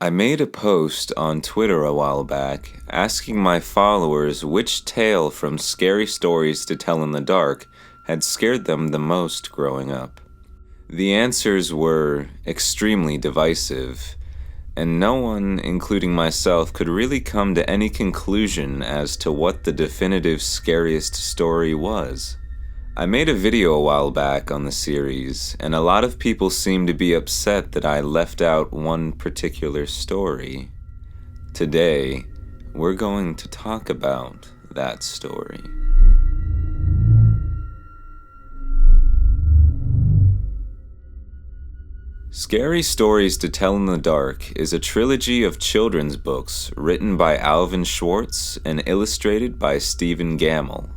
I made a post on Twitter a while back asking my followers which tale from Scary Stories to Tell in the Dark had scared them the most growing up. The answers were extremely divisive, and no one, including myself, could really come to any conclusion as to what the definitive scariest story was. I made a video a while back on the series, and a lot of people seemed to be upset that I left out one particular story. Today, we're going to talk about that story. Scary Stories to Tell in the Dark is a trilogy of children's books written by Alvin Schwartz and illustrated by Stephen Gammell.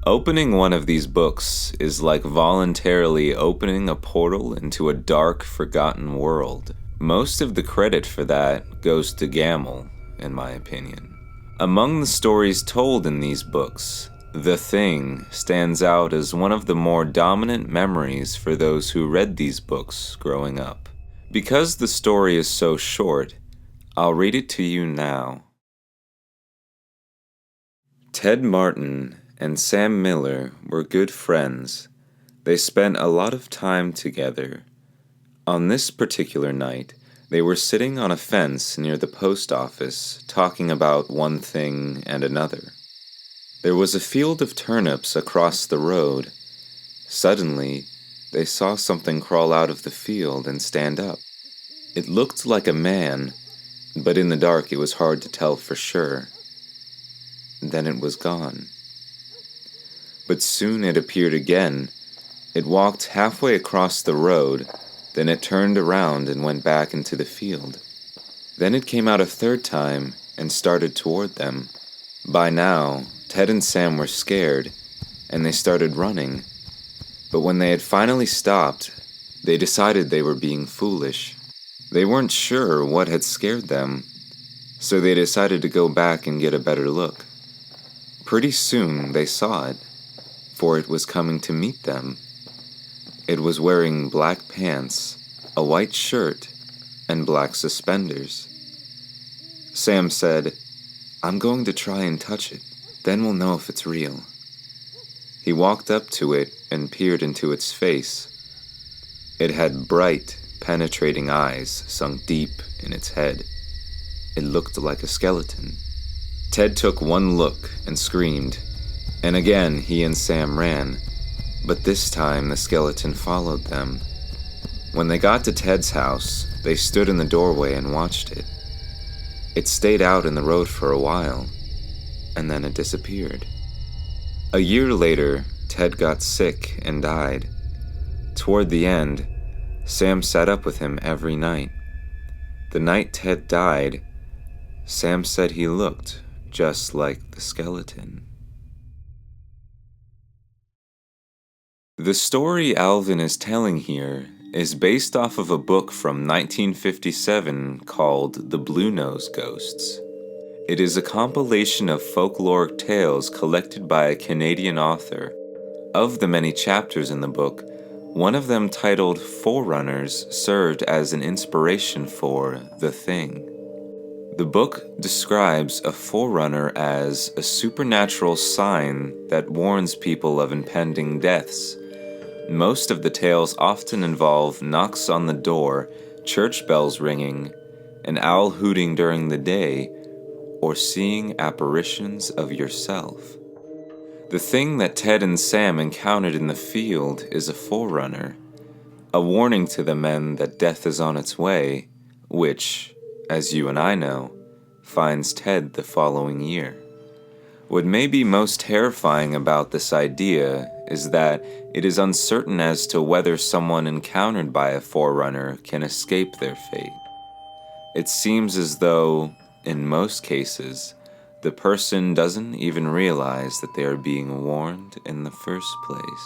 Opening one of these books is like voluntarily opening a portal into a dark, forgotten world. Most of the credit for that goes to Gammell, in my opinion. Among the stories told in these books, The Thing stands out as one of the more dominant memories for those who read these books growing up. Because the story is so short, I'll read it to you now. Ted Martin and Sam Miller were good friends. They spent a lot of time together. On this particular night, they were sitting on a fence near the post office, talking about one thing and another. There was a field of turnips across the road. Suddenly, they saw something crawl out of the field and stand up. It looked like a man, but in the dark it was hard to tell for sure. Then it was gone. But soon it appeared again. It walked halfway across the road, then it turned around and went back into the field. Then it came out a third time and started toward them. By now, Ted and Sam were scared, and they started running. But when they had finally stopped, they decided they were being foolish. They weren't sure what had scared them, so they decided to go back and get a better look. Pretty soon they saw it, for it was coming to meet them. It was wearing black pants, a white shirt, and black suspenders. Sam said, "I'm going to try and touch it, then we'll know if it's real." He walked up to it and peered into its face. It had bright, penetrating eyes sunk deep in its head. It looked like a skeleton. Ted took one look and screamed, and again he and Sam ran, but this time the skeleton followed them. When they got to Ted's house, they stood in the doorway and watched it. It stayed out in the road for a while, and then it disappeared. A year later, Ted got sick and died. Toward the end, Sam sat up with him every night. The night Ted died, Sam said he looked just like the skeleton. The story Alvin is telling here is based off of a book from 1957 called The Blue-Nosed Ghosts. It is a compilation of folkloric tales collected by a Canadian author. Of the many chapters in the book, one of them titled Forerunners served as an inspiration for The Thing. The book describes a forerunner as a supernatural sign that warns people of impending deaths. Most of the tales often involve knocks on the door, church bells ringing, an owl hooting during the day, or seeing apparitions of yourself. The thing that Ted and Sam encountered in the field is a forerunner, a warning to the men that death is on its way, which, as you and I know, finds Ted the following year. What may be most terrifying about this idea is that it is uncertain as to whether someone encountered by a forerunner can escape their fate. It seems as though, in most cases, the person doesn't even realize that they are being warned in the first place.